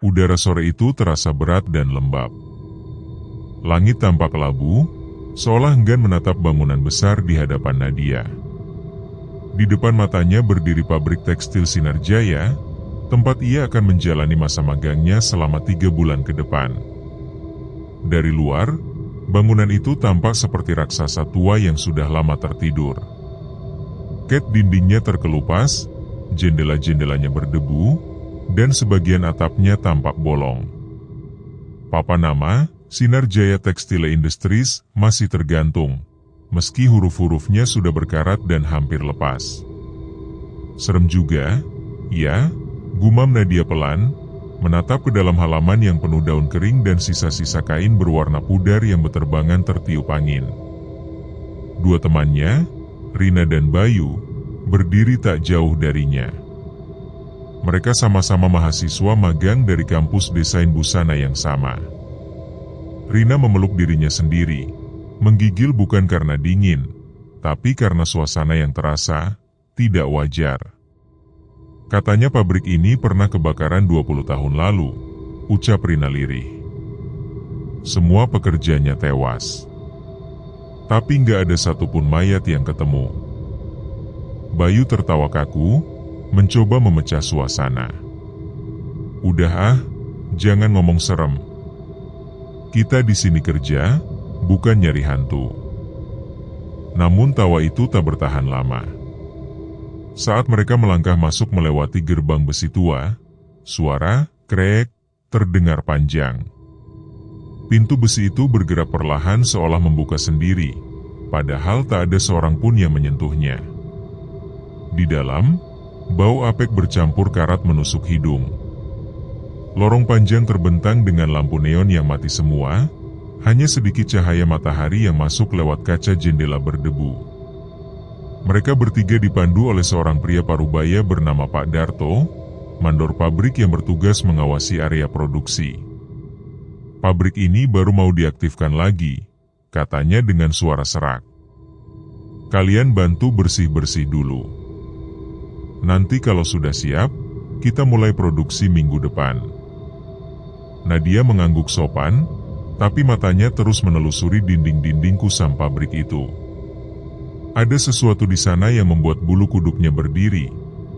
Udara sore itu terasa berat dan lembab. Langit tampak labu, seolah enggan menatap bangunan besar di hadapan Nadia. Di depan matanya berdiri pabrik tekstil Sinar Jaya, tempat ia akan menjalani masa magangnya selama 3 bulan ke depan. Dari luar, bangunan itu tampak seperti raksasa tua yang sudah lama tertidur. Ket dindingnya terkelupas, jendela-jendelanya berdebu, dan sebagian atapnya tampak bolong. Papan nama Sinar Jaya Textile Industries masih tergantung, meski huruf-hurufnya sudah berkarat dan hampir lepas. Serem juga, ya, gumam Nadia pelan, menatap ke dalam halaman yang penuh daun kering dan sisa-sisa kain berwarna pudar yang beterbangan tertiup angin. Dua temannya, Rina dan Bayu, berdiri tak jauh darinya. Mereka sama-sama mahasiswa magang dari kampus desain busana yang sama. Rina memeluk dirinya sendiri, menggigil bukan karena dingin, tapi karena suasana yang terasa tidak wajar. Katanya pabrik ini pernah kebakaran 20 tahun lalu, ucap Rina lirih. Semua pekerjanya tewas. Tapi nggak ada satupun mayat yang ketemu. Bayu tertawa kaku, mencoba memecah suasana. Udah jangan ngomong serem. Kita di sini kerja, bukan nyari hantu. Namun tawa itu tak bertahan lama. Saat mereka melangkah masuk melewati gerbang besi tua, suara krek terdengar panjang. Pintu besi itu bergerak perlahan seolah membuka sendiri, padahal tak ada seorang pun yang menyentuhnya. Di dalam, bau apek bercampur karat menusuk hidung. Lorong panjang terbentang dengan lampu neon yang mati semua, hanya sedikit cahaya matahari yang masuk lewat kaca jendela berdebu. Mereka bertiga dipandu oleh seorang pria parubaya bernama Pak Darto, mandor pabrik yang bertugas mengawasi area produksi. Pabrik ini baru mau diaktifkan lagi, katanya dengan suara serak. Kalian bantu bersih-bersih dulu. Nanti kalau sudah siap, kita mulai produksi minggu depan. Nadia mengangguk sopan, tapi matanya terus menelusuri dinding-dinding kusam pabrik itu. Ada sesuatu di sana yang membuat bulu kuduknya berdiri,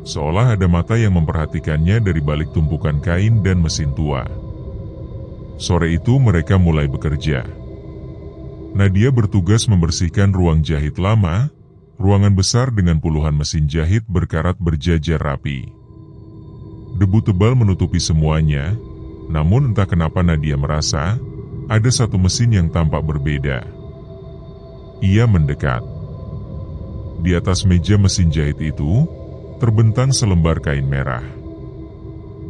seolah ada mata yang memperhatikannya dari balik tumpukan kain dan mesin tua. Sore itu mereka mulai bekerja. Nadia bertugas membersihkan ruang jahit lama, ruangan besar dengan puluhan mesin jahit berkarat berjajar rapi. Debu tebal menutupi semuanya, namun entah kenapa Nadia merasa ada satu mesin yang tampak berbeda. Ia mendekat. Di atas meja mesin jahit itu, terbentang selembar kain merah.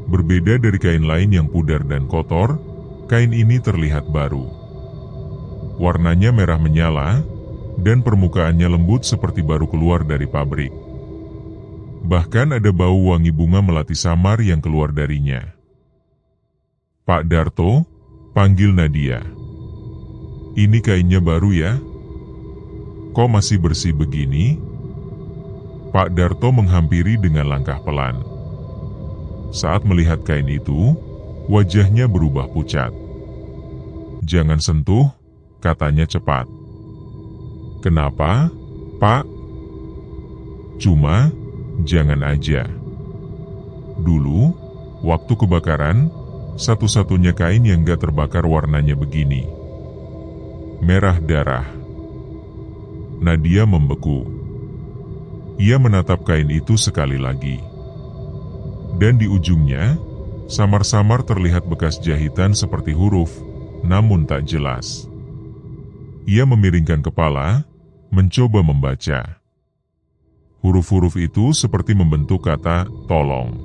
Berbeda dari kain lain yang pudar dan kotor, kain ini terlihat baru. Warnanya merah menyala, dan permukaannya lembut seperti baru keluar dari pabrik. Bahkan ada bau wangi bunga melati samar yang keluar darinya. Pak Darto, panggil Nadia. Ini kainnya baru ya? Kok masih bersih begini? Pak Darto menghampiri dengan langkah pelan. Saat melihat kain itu, wajahnya berubah pucat. Jangan sentuh, katanya cepat. Kenapa, Pak? Cuma, jangan aja. Dulu, waktu kebakaran, satu-satunya kain yang gak terbakar warnanya begini. Merah darah. Nadia membeku. Ia menatap kain itu sekali lagi. Dan di ujungnya, samar-samar terlihat bekas jahitan seperti huruf, namun tak jelas. Ia memiringkan kepala, mencoba membaca. Huruf-huruf itu seperti membentuk kata tolong.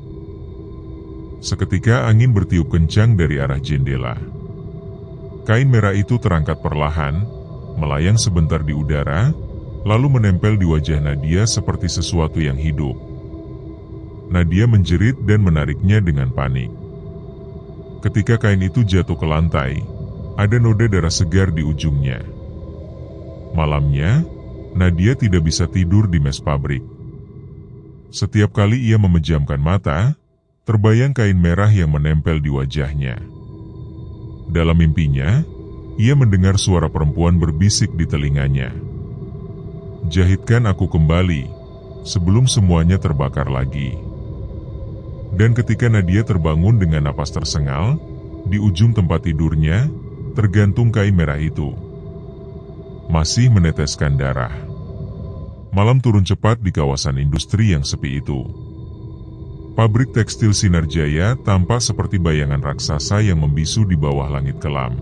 Seketika angin bertiup kencang dari arah jendela. Kain merah itu terangkat perlahan, melayang sebentar di udara, lalu menempel di wajah Nadia seperti sesuatu yang hidup. Nadia menjerit dan menariknya dengan panik. Ketika kain itu jatuh ke lantai, ada noda darah segar di ujungnya. Malamnya, Nadia tidak bisa tidur di mes pabrik. Setiap kali ia memejamkan mata, terbayang kain merah yang menempel di wajahnya. Dalam mimpinya, ia mendengar suara perempuan berbisik di telinganya. "Jahitkan aku kembali, sebelum semuanya terbakar lagi." Dan ketika Nadia terbangun dengan napas tersengal, di ujung tempat tidurnya, tergantung kain merah itu. Masih meneteskan darah. Malam turun cepat di kawasan industri yang sepi itu. Pabrik tekstil Sinar Jaya tampak seperti bayangan raksasa yang membisu di bawah langit kelam.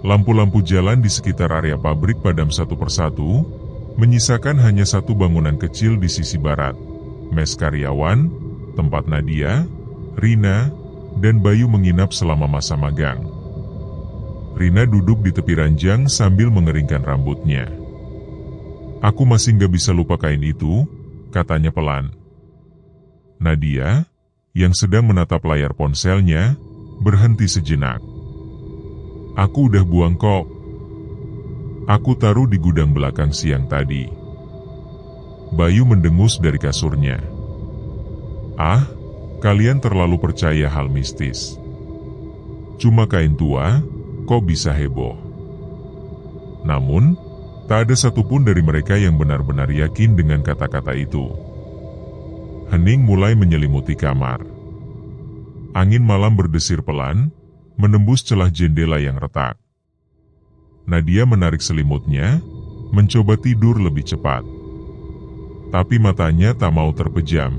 Lampu-lampu jalan di sekitar area pabrik padam satu persatu, menyisakan hanya satu bangunan kecil di sisi barat, mes karyawan, tempat Nadia, Rina, dan Bayu menginap selama masa magang. Rina duduk di tepi ranjang sambil mengeringkan rambutnya. "Aku masih gak bisa lupa kain itu," katanya pelan. Nadia, yang sedang menatap layar ponselnya, berhenti sejenak. "Aku udah buang kok. Aku taruh di gudang belakang siang tadi." Bayu mendengus dari kasurnya. "Ah, kalian terlalu percaya hal mistis. Cuma kain tua, kok bisa heboh?" Namun, tak ada satupun dari mereka yang benar-benar yakin dengan kata-kata itu. Hening mulai menyelimuti kamar. Angin malam berdesir pelan, menembus celah jendela yang retak. Nadia menarik selimutnya, mencoba tidur lebih cepat. Tapi matanya tak mau terpejam.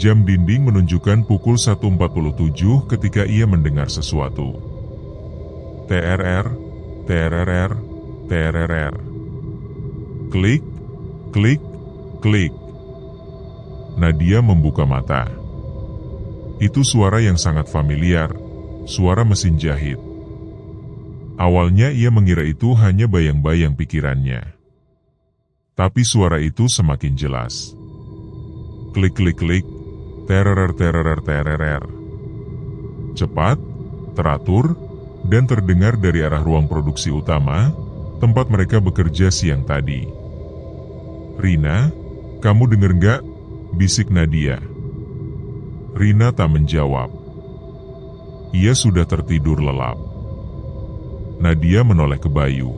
Jam dinding menunjukkan pukul 1.47 ketika ia mendengar sesuatu. TRR, TRR, TRR. Klik, klik, klik. Nadia membuka mata. Itu suara yang sangat familiar, suara mesin jahit. Awalnya ia mengira itu hanya bayang-bayang pikirannya. Tapi suara itu semakin jelas. Klik, klik, klik, tererer, tererer, tererer. Cepat, teratur, dan terdengar dari arah ruang produksi utama, tempat mereka bekerja siang tadi. "Rina, kamu denger nggak?" bisik Nadia. Rina tak menjawab. Ia sudah tertidur lelap. Nadia menoleh ke Bayu.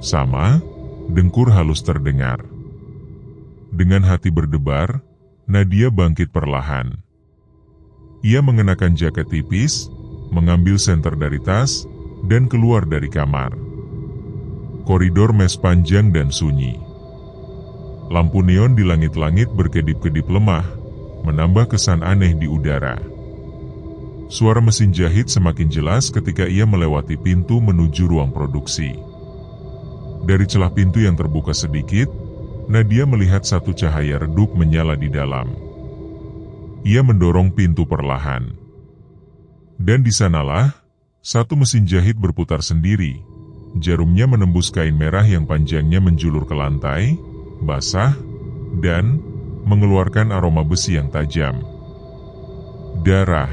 Sama, dengkur halus terdengar. Dengan hati berdebar, Nadia bangkit perlahan. Ia mengenakan jaket tipis, mengambil senter dari tas, dan keluar dari kamar. Koridor mes panjang dan sunyi. Lampu neon di langit-langit berkedip-kedip lemah, menambah kesan aneh di udara. Suara mesin jahit semakin jelas ketika ia melewati pintu menuju ruang produksi. Dari celah pintu yang terbuka sedikit, Nadia melihat satu cahaya redup menyala di dalam. Ia mendorong pintu perlahan. Dan di sanalah, satu mesin jahit berputar sendiri. Jarumnya menembus kain merah yang panjangnya menjulur ke lantai, basah, dan mengeluarkan aroma besi yang tajam. Darah.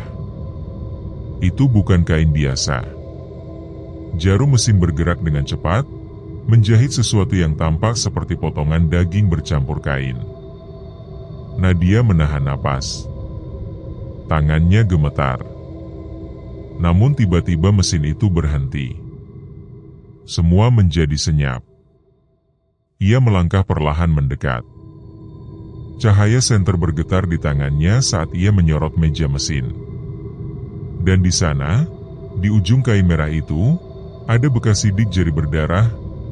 Itu bukan kain biasa. Jarum mesin bergerak dengan cepat, menjahit sesuatu yang tampak seperti potongan daging bercampur kain. Nadia menahan napas. Tangannya gemetar. Namun tiba-tiba mesin itu berhenti. Semua menjadi senyap. Ia melangkah perlahan mendekat. Cahaya senter bergetar di tangannya saat ia menyorot meja mesin. Dan di sana, di ujung kain merah itu, ada bekas sidik jari berdarah,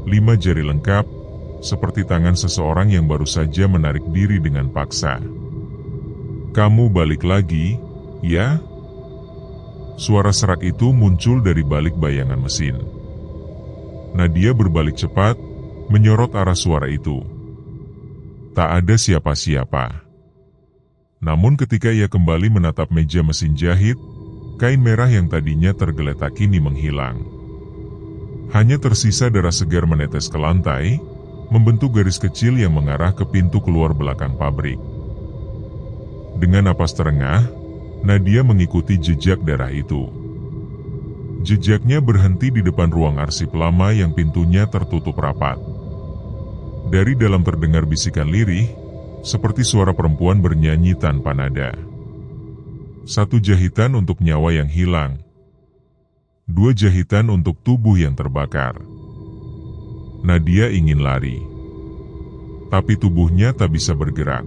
5 jari lengkap, seperti tangan seseorang yang baru saja menarik diri dengan paksa. "Kamu balik lagi, ya?" Suara serak itu muncul dari balik bayangan mesin. Nadia berbalik cepat, menyorot arah suara itu. Tak ada siapa-siapa. Namun ketika ia kembali menatap meja mesin jahit, kain merah yang tadinya tergeletak kini menghilang. Hanya tersisa darah segar menetes ke lantai, membentuk garis kecil yang mengarah ke pintu keluar belakang pabrik. Dengan napas terengah, Nadia mengikuti jejak darah itu. Jejaknya berhenti di depan ruang arsip lama yang pintunya tertutup rapat. Dari dalam terdengar bisikan lirih, seperti suara perempuan bernyanyi tanpa nada. 1 jahitan untuk nyawa yang hilang, 2 jahitan untuk tubuh yang terbakar. Nadia ingin lari, tapi tubuhnya tak bisa bergerak.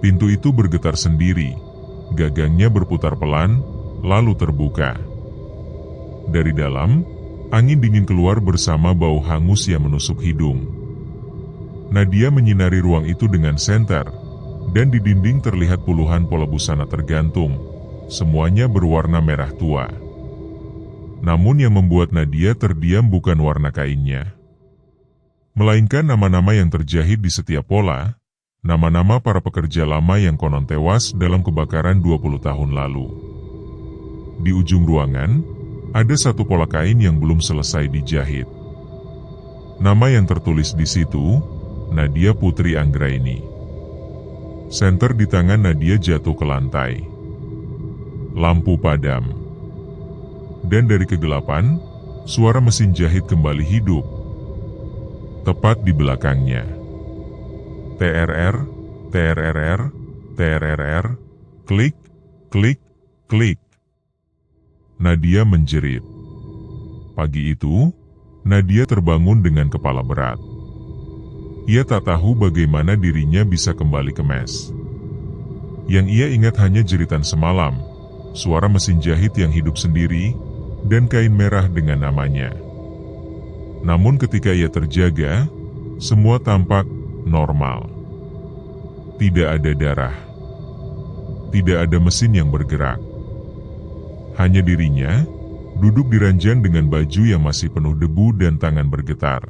Pintu itu bergetar sendiri, gagangnya berputar pelan, lalu terbuka. Dari dalam, angin dingin keluar bersama bau hangus yang menusuk hidung. Nadia menyinari ruang itu dengan senter, dan di dinding terlihat puluhan pola busana tergantung, semuanya berwarna merah tua. Namun yang membuat Nadia terdiam bukan warna kainnya, melainkan nama-nama yang terjahit di setiap pola, nama-nama para pekerja lama yang konon tewas dalam kebakaran 20 tahun lalu. Di ujung ruangan, ada 1 pola kain yang belum selesai dijahit. Nama yang tertulis di situ, Nadia Putri Anggraini. Senter di tangan Nadia jatuh ke lantai. Lampu padam. Dan dari kegelapan, suara mesin jahit kembali hidup. Tepat di belakangnya. TRR, TRRR, TRRR, klik, klik, klik. Nadia menjerit. Pagi itu, Nadia terbangun dengan kepala berat. Ia tak tahu bagaimana dirinya bisa kembali ke mes. Yang ia ingat hanya jeritan semalam, suara mesin jahit yang hidup sendiri, dan kain merah dengan namanya. Namun ketika ia terjaga, semua tampak normal. Tidak ada darah. Tidak ada mesin yang bergerak. Hanya dirinya, duduk di ranjang dengan baju yang masih penuh debu dan tangan bergetar.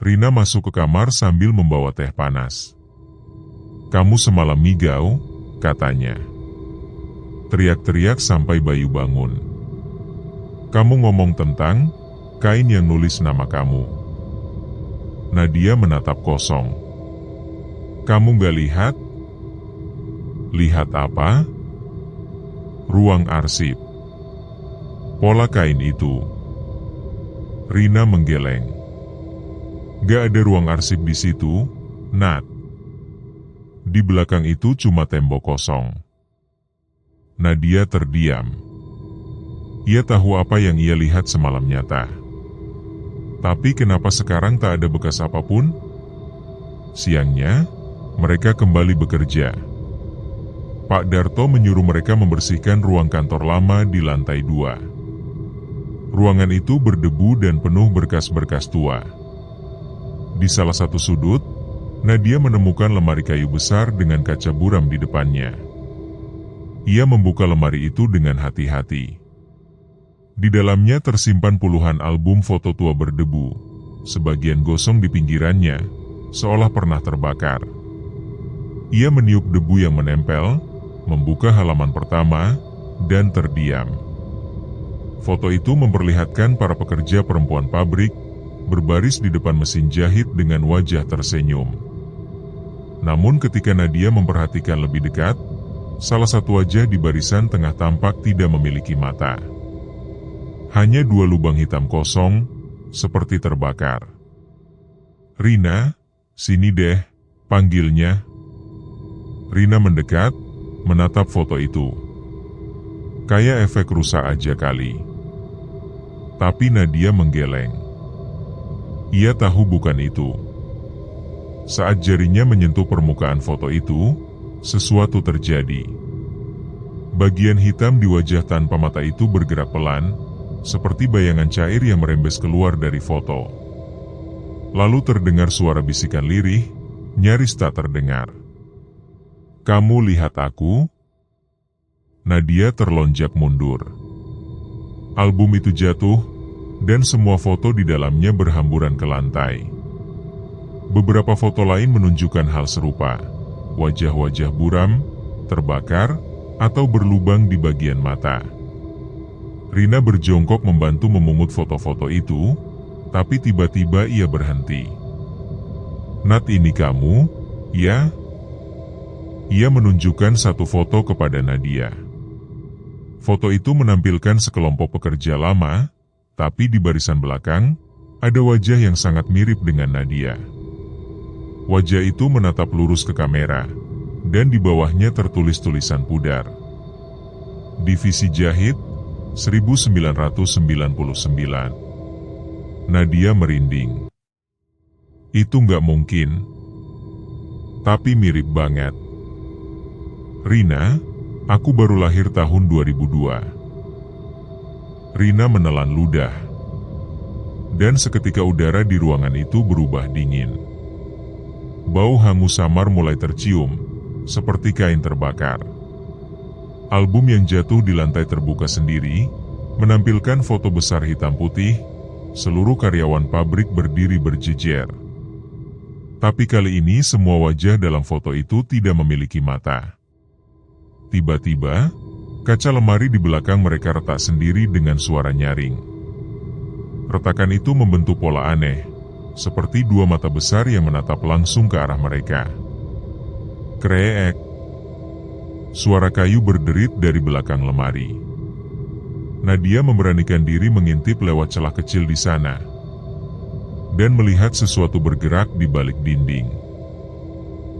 Rina masuk ke kamar sambil membawa teh panas. "Kamu semalam migau," katanya. Teriak-teriak sampai Bayu bangun. "Kamu ngomong tentang kain yang nulis nama kamu." Nadia menatap kosong. "Kamu gak lihat?" "Lihat apa?" "Ruang arsip. Pola kain itu." Rina menggeleng. "Gak ada ruang arsip di situ, Nat. Di belakang itu cuma tembok kosong." Nadia terdiam. Ia tahu apa yang ia lihat semalam nyata. Tapi kenapa sekarang tak ada bekas apapun? Siangnya, mereka kembali bekerja. Pak Darto menyuruh mereka membersihkan ruang kantor lama di lantai 2. Ruangan itu berdebu dan penuh berkas-berkas tua. Di salah satu sudut, Nadia menemukan lemari kayu besar dengan kaca buram di depannya. Ia membuka lemari itu dengan hati-hati. Di dalamnya tersimpan puluhan album foto tua berdebu, sebagian gosong di pinggirannya, seolah pernah terbakar. Ia meniup debu yang menempel, membuka halaman pertama, dan terdiam. Foto itu memperlihatkan para pekerja perempuan pabrik, berbaris di depan mesin jahit dengan wajah tersenyum. Namun ketika Nadia memperhatikan lebih dekat, salah satu wajah di barisan tengah tampak tidak memiliki mata. Hanya 2 lubang hitam kosong, seperti terbakar. "Rina, sini deh," panggilnya. Rina mendekat, menatap foto itu. Kayak efek rusak aja kali. Tapi Nadia menggeleng. Ia tahu bukan itu. Saat jarinya menyentuh permukaan foto itu, sesuatu terjadi. Bagian hitam di wajah tanpa mata itu bergerak pelan, seperti bayangan cair yang merembes keluar dari foto. Lalu terdengar suara bisikan lirih, nyaris tak terdengar. "Kamu lihat aku?" Nadia terlonjak mundur. Album itu jatuh, dan semua foto di dalamnya berhamburan ke lantai. Beberapa foto lain menunjukkan hal serupa, wajah-wajah buram, terbakar, atau berlubang di bagian mata. Rina berjongkok membantu memungut foto-foto itu, tapi tiba-tiba ia berhenti. "Nat, ini kamu, ya?" Ia menunjukkan satu foto kepada Nadia. Foto itu menampilkan sekelompok pekerja lama, tapi di barisan belakang, ada wajah yang sangat mirip dengan Nadia. Wajah itu menatap lurus ke kamera, dan di bawahnya tertulis tulisan pudar. Divisi Jahit, 1999. Nadia merinding. Itu nggak mungkin. Tapi mirip banget. Rina, aku baru lahir tahun 2002. Rina menelan ludah. Dan seketika udara di ruangan itu berubah dingin. Bau hangus samar mulai tercium, seperti kain terbakar. Album yang jatuh di lantai terbuka sendiri, menampilkan foto besar hitam putih, seluruh karyawan pabrik berdiri berjejer. Tapi kali ini semua wajah dalam foto itu tidak memiliki mata. Tiba-tiba, kaca lemari di belakang mereka retak sendiri dengan suara nyaring. Retakan itu membentuk pola aneh, seperti dua mata besar yang menatap langsung ke arah mereka. Kreek. Suara kayu berderit dari belakang lemari. Nadia memberanikan diri mengintip lewat celah kecil di sana, dan melihat sesuatu bergerak di balik dinding.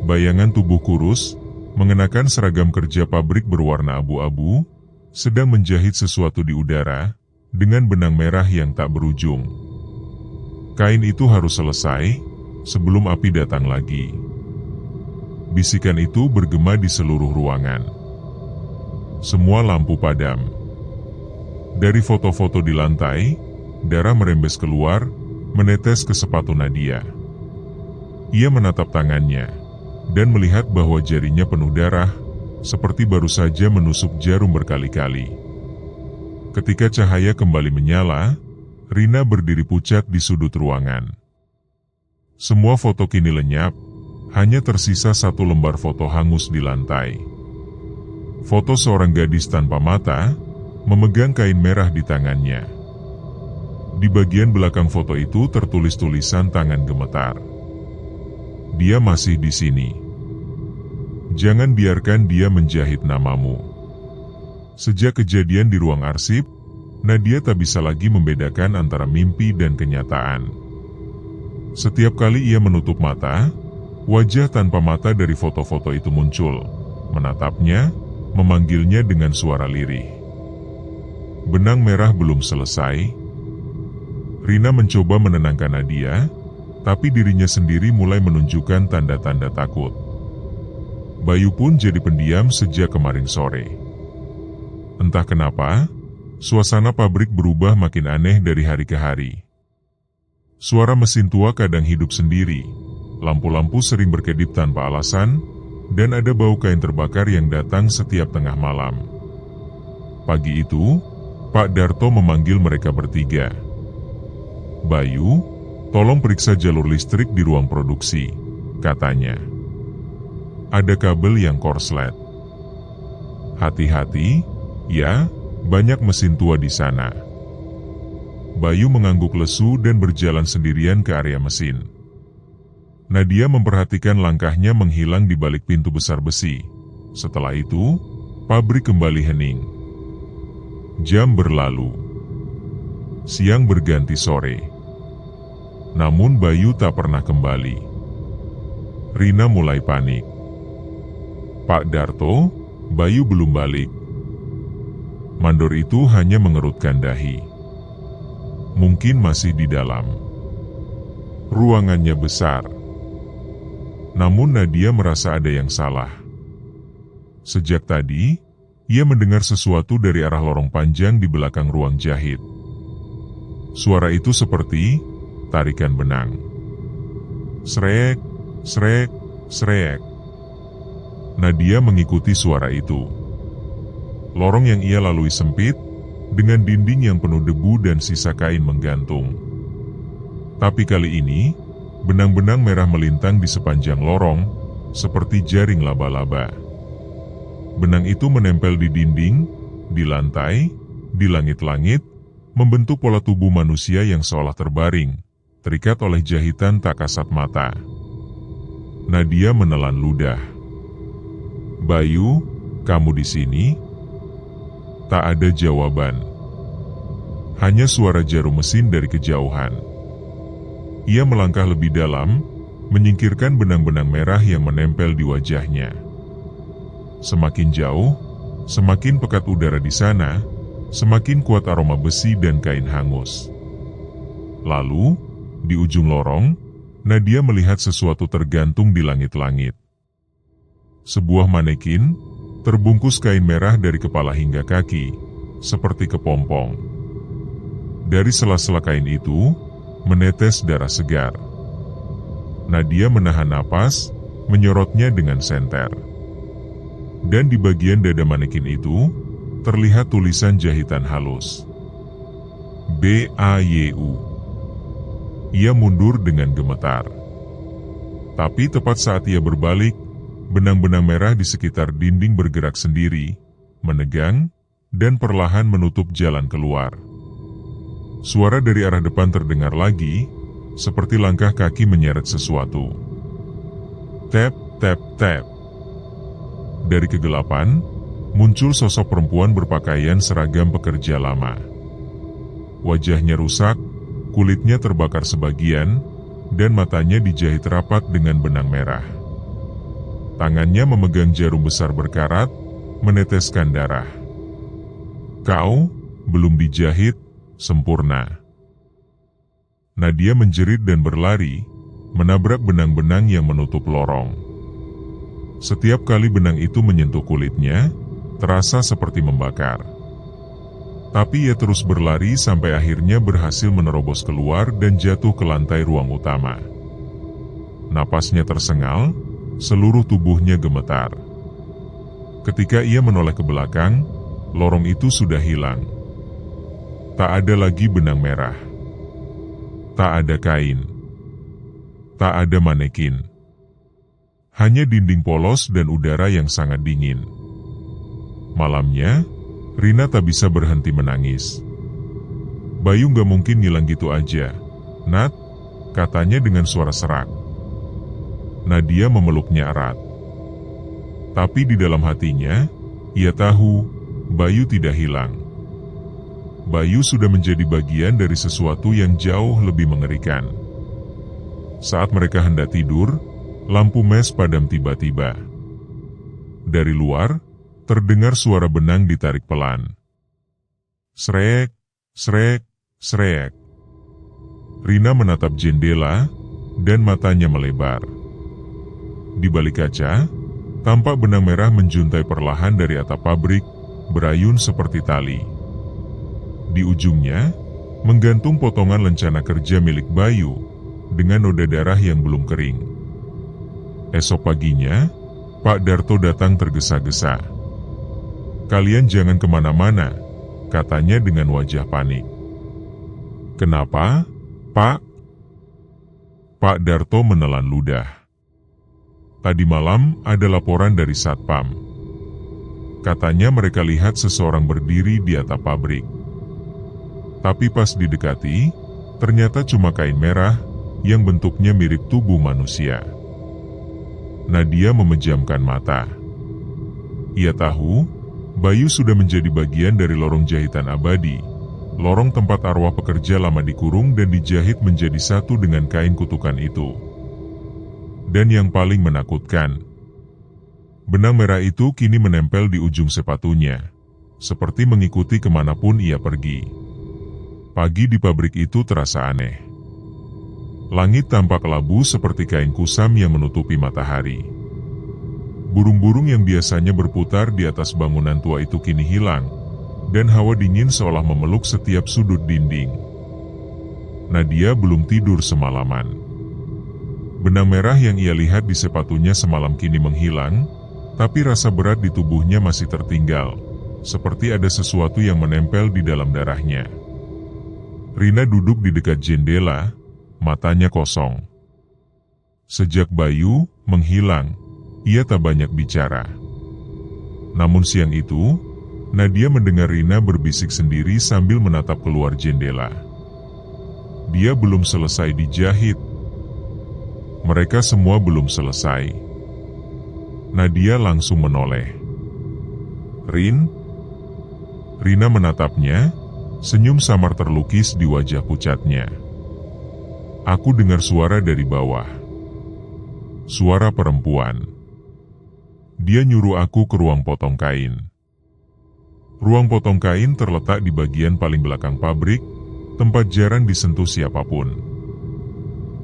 Bayangan tubuh kurus, mengenakan seragam kerja pabrik berwarna abu-abu, sedang menjahit sesuatu di udara, dengan benang merah yang tak berujung. Kain itu harus selesai, sebelum api datang lagi. Bisikan itu bergema di seluruh ruangan. Semua lampu padam. Dari foto-foto di lantai, darah merembes keluar, menetes ke sepatu Nadia. Ia menatap tangannya, dan melihat bahwa jarinya penuh darah, seperti baru saja menusuk jarum berkali-kali. Ketika cahaya kembali menyala, Rina berdiri pucat di sudut ruangan. Semua foto kini lenyap, hanya tersisa satu lembar foto hangus di lantai. Foto seorang gadis tanpa mata, memegang kain merah di tangannya. Di bagian belakang foto itu tertulis tulisan tangan gemetar. Dia masih di sini. Jangan biarkan dia menjahit namamu. Sejak kejadian di ruang arsip, Nadia tak bisa lagi membedakan antara mimpi dan kenyataan. Setiap kali ia menutup mata, wajah tanpa mata dari foto-foto itu muncul, menatapnya, memanggilnya dengan suara lirih. Benang merah belum selesai. Rina mencoba menenangkan Nadia, tapi dirinya sendiri mulai menunjukkan tanda-tanda takut. Bayu pun jadi pendiam sejak kemarin sore. Entah kenapa, suasana pabrik berubah makin aneh dari hari ke hari. Suara mesin tua kadang hidup sendiri, lampu-lampu sering berkedip tanpa alasan, dan ada bau kain terbakar yang datang setiap tengah malam. Pagi itu, Pak Darto memanggil mereka bertiga. Bayu, tolong periksa jalur listrik di ruang produksi, katanya. Ada kabel yang korslet. Hati-hati, ya, banyak mesin tua di sana. Bayu mengangguk lesu dan berjalan sendirian ke area mesin. Nadia memperhatikan langkahnya menghilang di balik pintu besar besi. Setelah itu, pabrik kembali hening. Jam berlalu. Siang berganti sore. Namun Bayu tak pernah kembali. Rina mulai panik. Pak Darto, Bayu belum balik. Mandor itu hanya mengerutkan dahi. Mungkin masih di dalam. Ruangannya besar. Namun Nadia merasa ada yang salah. Sejak tadi, ia mendengar sesuatu dari arah lorong panjang di belakang ruang jahit. Suara itu seperti tarikan benang. Srek, srek, srek. Nadia mengikuti suara itu. Lorong yang ia lalui sempit, dengan dinding yang penuh debu dan sisa kain menggantung. Tapi kali ini, benang-benang merah melintang di sepanjang lorong, seperti jaring laba-laba. Benang itu menempel di dinding, di lantai, di langit-langit, membentuk pola tubuh manusia yang seolah terbaring, terikat oleh jahitan tak kasat mata. Nadia menelan ludah. Bayu, kamu di sini? Tak ada jawaban. Hanya suara jarum mesin dari kejauhan. Ia melangkah lebih dalam, menyingkirkan benang-benang merah yang menempel di wajahnya. Semakin jauh, semakin pekat udara di sana, semakin kuat aroma besi dan kain hangus. Lalu, di ujung lorong, Nadia melihat sesuatu tergantung di langit-langit. Sebuah manekin, terbungkus kain merah dari kepala hingga kaki, seperti kepompong. Dari sela-sela kain itu, menetes darah segar. Nadia menahan napas, menyorotnya dengan senter. Dan di bagian dada manekin itu, terlihat tulisan jahitan halus. BAYU. Ia mundur dengan gemetar. Tapi tepat saat ia berbalik, benang-benang merah di sekitar dinding bergerak sendiri, menegang, dan perlahan menutup jalan keluar. Suara dari arah depan terdengar lagi, seperti langkah kaki menyeret sesuatu. Tap, tap, tap. Dari kegelapan, muncul sosok perempuan berpakaian seragam pekerja lama. Wajahnya rusak, kulitnya terbakar sebagian, dan matanya dijahit rapat dengan benang merah. Tangannya memegang jarum besar berkarat, meneteskan darah. Kau, belum dijahit, sempurna. Nadia menjerit dan berlari, menabrak benang-benang yang menutup lorong. Setiap kali benang itu menyentuh kulitnya, terasa seperti membakar. Tapi ia terus berlari sampai akhirnya berhasil menerobos keluar dan jatuh ke lantai ruang utama. Napasnya tersengal, seluruh tubuhnya gemetar. Ketika ia menoleh ke belakang, lorong itu sudah hilang. Tak ada lagi benang merah. Tak ada kain. Tak ada manekin. Hanya dinding polos dan udara yang sangat dingin. Malamnya, Rina tak bisa berhenti menangis. Bayu gak mungkin ngilang gitu aja, Nat, katanya dengan suara serak. Nadia memeluknya erat. Tapi di dalam hatinya, ia tahu Bayu tidak hilang. Bayu sudah menjadi bagian dari sesuatu yang jauh lebih mengerikan. Saat mereka hendak tidur, lampu mes padam tiba-tiba. Dari luar, terdengar suara benang ditarik pelan. Srek, srek, srek. Rina menatap jendela, dan matanya melebar. Di balik kaca, tampak benang merah menjuntai perlahan dari atap pabrik, berayun seperti tali. Di ujungnya, menggantung potongan lencana kerja milik Bayu, dengan noda darah yang belum kering. Esok paginya, Pak Darto datang tergesa-gesa. Kalian jangan kemana-mana, katanya dengan wajah panik. Kenapa, Pak? Pak Darto menelan ludah. Tadi malam ada laporan dari Satpam. Katanya mereka lihat seseorang berdiri di atap pabrik. Tapi pas didekati, ternyata cuma kain merah yang bentuknya mirip tubuh manusia. Nadia memejamkan mata. Ia tahu Bayu sudah menjadi bagian dari lorong jahitan abadi, lorong tempat arwah pekerja lama dikurung dan dijahit menjadi satu dengan kain kutukan itu. Dan yang paling menakutkan, benang merah itu kini menempel di ujung sepatunya, seperti mengikuti kemanapun ia pergi. Pagi di pabrik itu terasa aneh. Langit tampak labu seperti kain kusam yang menutupi matahari. Burung-burung yang biasanya berputar di atas bangunan tua itu kini hilang, dan hawa dingin seolah memeluk setiap sudut dinding. Nadia belum tidur semalaman. Benang merah yang ia lihat di sepatunya semalam kini menghilang, tapi rasa berat di tubuhnya masih tertinggal, seperti ada sesuatu yang menempel di dalam darahnya. Rina duduk di dekat jendela, matanya kosong. Sejak Bayu menghilang, ia tak banyak bicara. Namun siang itu, Nadia mendengar Rina berbisik sendiri sambil menatap keluar jendela. Dia belum selesai dijahit. Mereka semua belum selesai. Nadia langsung menoleh. Rina menatapnya, senyum samar terlukis di wajah pucatnya. Aku dengar suara dari bawah. suara perempuan. Dia nyuruh aku ke ruang potong kain. Ruang potong kain terletak di bagian paling belakang pabrik, tempat jarang disentuh siapapun.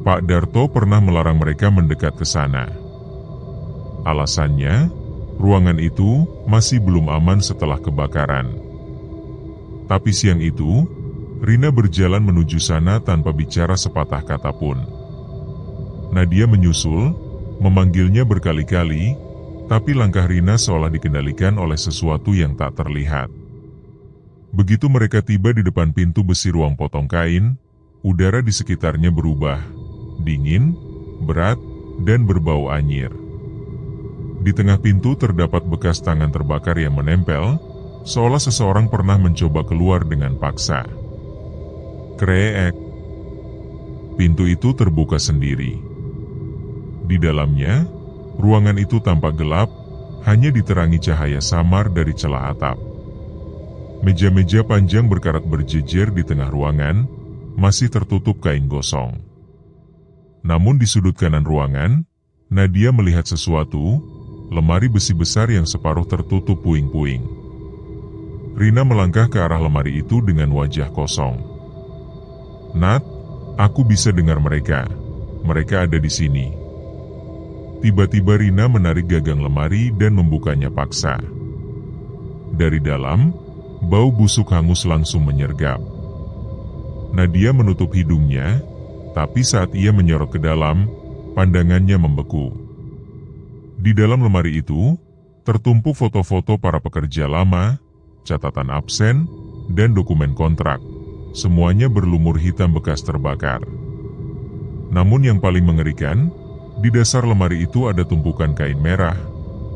Pak Darto pernah melarang mereka mendekat ke sana. Alasannya, ruangan itu masih belum aman setelah kebakaran. Tapi siang itu, Rina berjalan menuju sana tanpa bicara sepatah kata pun. Nadia menyusul, memanggilnya berkali-kali, tapi langkah Rina seolah dikendalikan oleh sesuatu yang tak terlihat. Begitu mereka tiba di depan pintu besi ruang potong kain, udara di sekitarnya berubah, dingin, berat, dan berbau anyir. Di tengah pintu terdapat bekas tangan terbakar yang menempel, seolah seseorang pernah mencoba keluar dengan paksa. Kreek. Pintu itu terbuka sendiri. Di dalamnya, ruangan itu tampak gelap, hanya diterangi cahaya samar dari celah atap. Meja-meja panjang berkarat berjejer di tengah ruangan, masih tertutup kain gosong. Namun di sudut kanan ruangan, Nadia melihat sesuatu, lemari besi besar yang separuh tertutup puing-puing. Rina melangkah ke arah lemari itu dengan wajah kosong. "Nat, aku bisa dengar mereka. Mereka ada di sini." Tiba-tiba Rina menarik gagang lemari dan membukanya paksa. Dari dalam, bau busuk hangus langsung menyergap. Nadia menutup hidungnya, tapi saat ia menyorot ke dalam, pandangannya membeku. Di dalam lemari itu, tertumpuk foto-foto para pekerja lama, catatan absen, dan dokumen kontrak. Semuanya berlumur hitam bekas terbakar. Namun yang paling mengerikan, di dasar lemari itu ada tumpukan kain merah,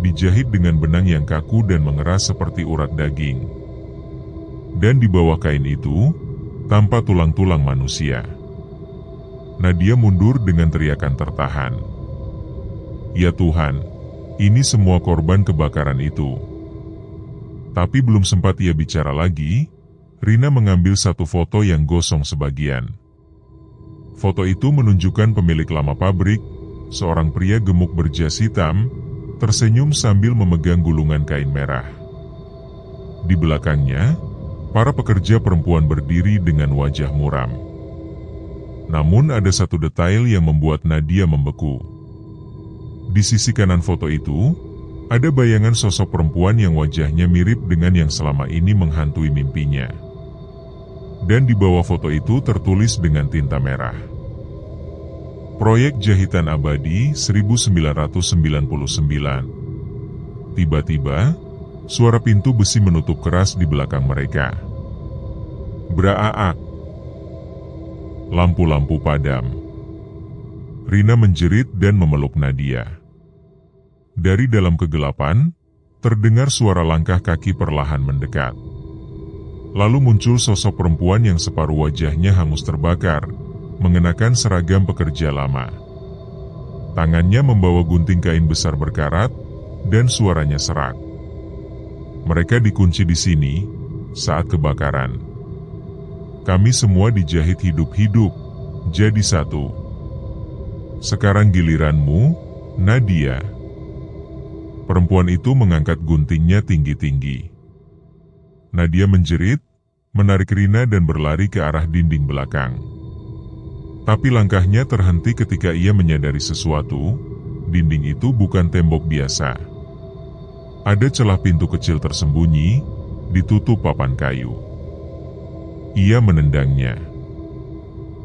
dijahit dengan benang yang kaku dan mengeras seperti urat daging. Dan di bawah kain itu, tampak tulang-tulang manusia. Nadia mundur dengan teriakan tertahan. "Ya Tuhan, ini semua korban kebakaran itu." Tapi belum sempat ia bicara lagi, Rina mengambil satu foto yang gosong sebagian. Foto itu menunjukkan pemilik lama pabrik, seorang pria gemuk berjas hitam, tersenyum sambil memegang gulungan kain merah. Di belakangnya, para pekerja perempuan berdiri dengan wajah muram. Namun ada satu detail yang membuat Nadia membeku. Di sisi kanan foto itu, ada bayangan sosok perempuan yang wajahnya mirip dengan yang selama ini menghantui mimpinya. Dan di bawah foto itu tertulis dengan tinta merah, "Proyek Jahitan Abadi 1999. Tiba-tiba, suara pintu besi menutup keras di belakang mereka. Braaak. Lampu-lampu padam. Rina menjerit dan memeluk Nadia. Dari dalam kegelapan, terdengar suara langkah kaki perlahan mendekat. Lalu muncul sosok perempuan yang separuh wajahnya hangus terbakar, mengenakan seragam pekerja lama. Tangannya membawa gunting kain besar berkarat, dan suaranya serak. "Mereka dikunci di sini saat kebakaran. Kami semua dijahit hidup-hidup, jadi satu. Sekarang giliranmu, Nadia." Perempuan itu mengangkat guntingnya tinggi-tinggi. Nadia menjerit, menarik Rina dan berlari ke arah dinding belakang. Tapi langkahnya terhenti ketika ia menyadari sesuatu. Dinding itu bukan tembok biasa. Ada celah pintu kecil tersembunyi, ditutup papan kayu. Ia menendangnya.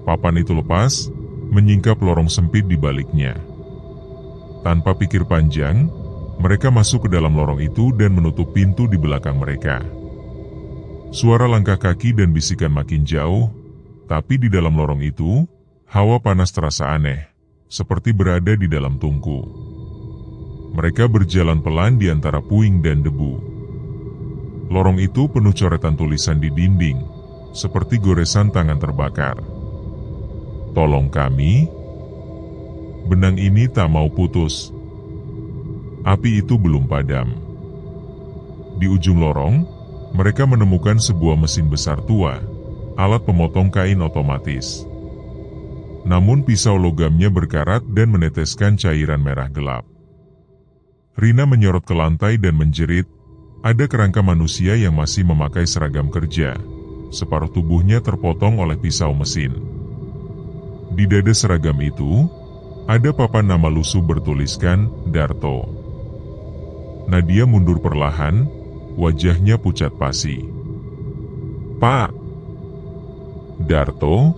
Papan itu lepas, menyingkap lorong sempit di baliknya. Tanpa pikir panjang, mereka masuk ke dalam lorong itu dan menutup pintu di belakang mereka. Suara langkah kaki dan bisikan makin jauh, tapi di dalam lorong itu, hawa panas terasa aneh, seperti berada di dalam tungku. Mereka berjalan pelan di antara puing dan debu. Lorong itu penuh coretan tulisan di dinding, seperti goresan tangan terbakar. "Tolong kami. Benang ini tak mau putus." Api itu belum padam. Di ujung lorong, mereka menemukan sebuah mesin besar tua, alat pemotong kain otomatis. Namun pisau logamnya berkarat dan meneteskan cairan merah gelap. Rina menyorot ke lantai dan menjerit, ada kerangka manusia yang masih memakai seragam kerja. Separuh tubuhnya terpotong oleh pisau mesin. Di dada seragam itu, ada papan nama lusuh bertuliskan, Darto. Nadia mundur perlahan, wajahnya pucat pasi. Pak! Darto?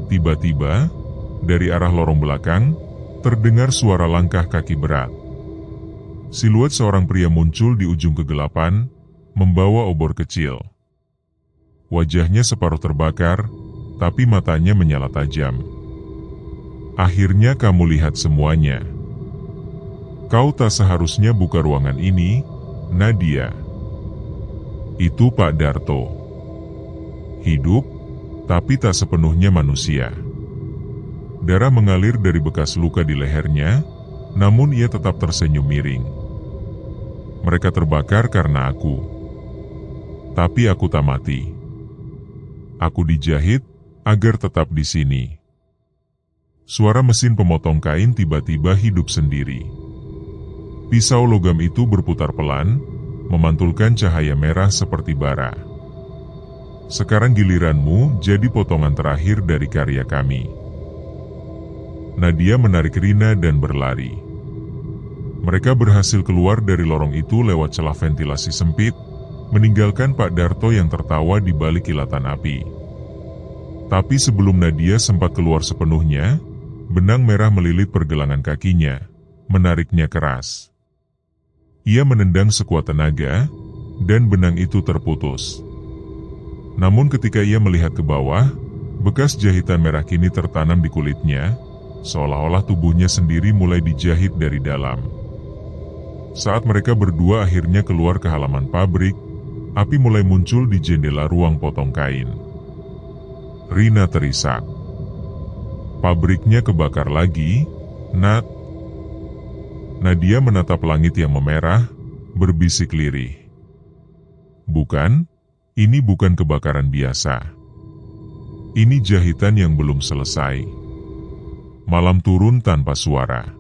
Tiba-tiba, dari arah lorong belakang, terdengar suara langkah kaki berat. Siluet seorang pria muncul di ujung kegelapan, membawa obor kecil. Wajahnya separuh terbakar, tapi matanya menyala tajam. Akhirnya kamu lihat semuanya. Kau tak seharusnya buka ruangan ini, Nadia. Itu Pak Darto. Hidup, tapi tak sepenuhnya manusia. Darah mengalir dari bekas luka di lehernya, namun ia tetap tersenyum miring. Mereka terbakar karena aku. Tapi aku tak mati. Aku dijahit agar tetap di sini. Suara mesin pemotong kain tiba-tiba hidup sendiri. Pisau logam itu berputar pelan, memantulkan cahaya merah seperti bara. Sekarang giliranmu jadi potongan terakhir dari karya kami. Nadia menarik Rina dan berlari. Mereka berhasil keluar dari lorong itu lewat celah ventilasi sempit, meninggalkan Pak Darto yang tertawa di balik kilatan api. Tapi sebelum Nadia sempat keluar sepenuhnya, benang merah melilit pergelangan kakinya, menariknya keras. Ia menendang sekuat tenaga, dan benang itu terputus. Namun ketika ia melihat ke bawah, bekas jahitan merah kini tertanam di kulitnya, seolah-olah tubuhnya sendiri mulai dijahit dari dalam. Saat mereka berdua akhirnya keluar ke halaman pabrik, api mulai muncul di jendela ruang potong kain. Rina terisak. Pabriknya kebakar lagi, Nat. Nadia menatap langit yang memerah, berbisik lirih. Bukan, ini bukan kebakaran biasa. Ini jahitan yang belum selesai. Malam turun tanpa suara.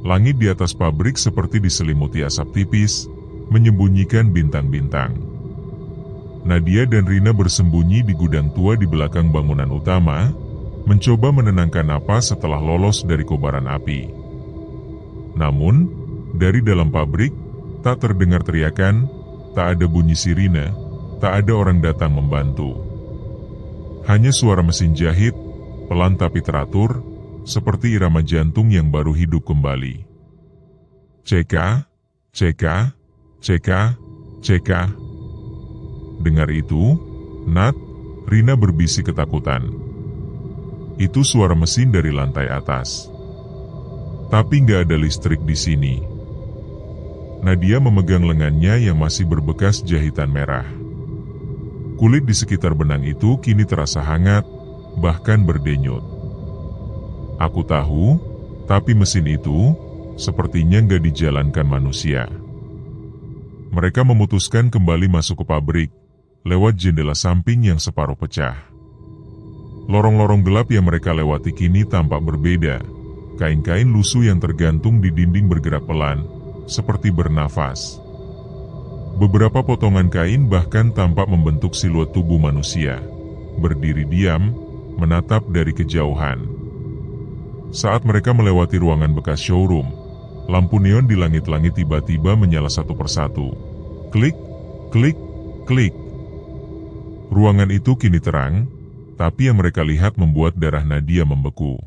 Langit di atas pabrik seperti diselimuti asap tipis, menyembunyikan bintang-bintang. Nadia dan Rina bersembunyi di gudang tua di belakang bangunan utama, mencoba menenangkan napas setelah lolos dari kobaran api. Namun, dari dalam pabrik, tak terdengar teriakan, tak ada bunyi sirine, tak ada orang datang membantu. Hanya suara mesin jahit, pelan tapi teratur, seperti irama jantung yang baru hidup kembali. Ceka, ceka, ceka, ceka. Dengar itu, Nat, Rina berbisik ketakutan. Itu suara mesin dari lantai atas. Tapi nggak ada listrik di sini. Nadia memegang lengannya yang masih berbekas jahitan merah. Kulit di sekitar benang itu kini terasa hangat, bahkan berdenyut. Aku tahu, tapi mesin itu sepertinya nggak dijalankan manusia. Mereka memutuskan kembali masuk ke pabrik, lewat jendela samping yang separuh pecah. Lorong-lorong gelap yang mereka lewati kini tampak berbeda. Kain-kain lusuh yang tergantung di dinding bergerak pelan, seperti bernafas. Beberapa potongan kain bahkan tampak membentuk siluet tubuh manusia, berdiri diam, menatap dari kejauhan. Saat mereka melewati ruangan bekas showroom, lampu neon di langit-langit tiba-tiba menyala satu persatu. Klik, klik, klik. Ruangan itu kini terang, tapi yang mereka lihat membuat darah Nadia membeku.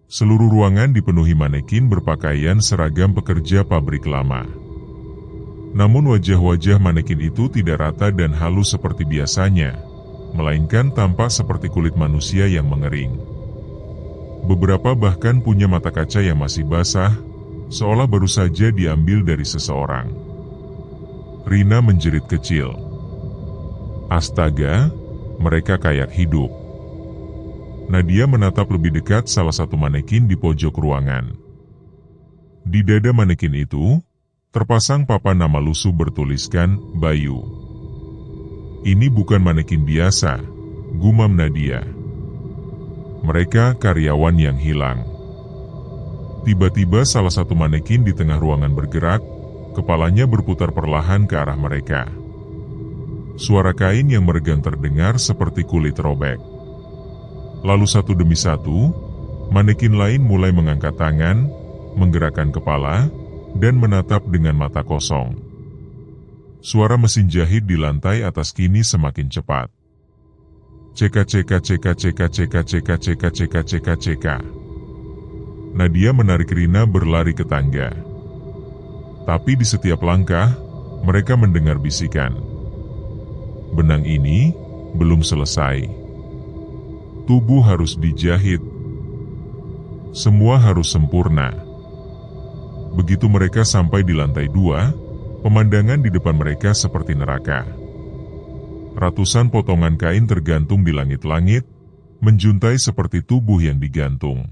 Seluruh ruangan dipenuhi manekin berpakaian seragam pekerja pabrik lama. Namun wajah-wajah manekin itu tidak rata dan halus seperti biasanya, melainkan tampak seperti kulit manusia yang mengering. Beberapa bahkan punya mata kaca yang masih basah, seolah baru saja diambil dari seseorang. Rina menjerit kecil. Astaga, mereka kayak hidup. Nadia menatap lebih dekat salah satu manekin di pojok ruangan. Di dada manekin itu, terpasang papan nama lusuh bertuliskan, Bayu. Ini bukan manekin biasa, gumam Nadia. Mereka karyawan yang hilang. Tiba-tiba salah satu manekin di tengah ruangan bergerak, kepalanya berputar perlahan ke arah mereka. Suara kain yang meregang terdengar seperti kulit robek. Lalu satu demi satu, manekin lain mulai mengangkat tangan, menggerakkan kepala, dan menatap dengan mata kosong. Suara mesin jahit di lantai atas kini semakin cepat. Ceka ceka ceka ceka ceka ceka ceka ceka ceka ceka. Nadia menarik Rina berlari ke tangga. Tapi di setiap langkah, mereka mendengar bisikan. Benang ini belum selesai. Tubuh harus dijahit. Semua harus sempurna. Begitu mereka sampai di lantai 2, pemandangan di depan mereka seperti neraka. Ratusan potongan kain tergantung di langit-langit, menjuntai seperti tubuh yang digantung.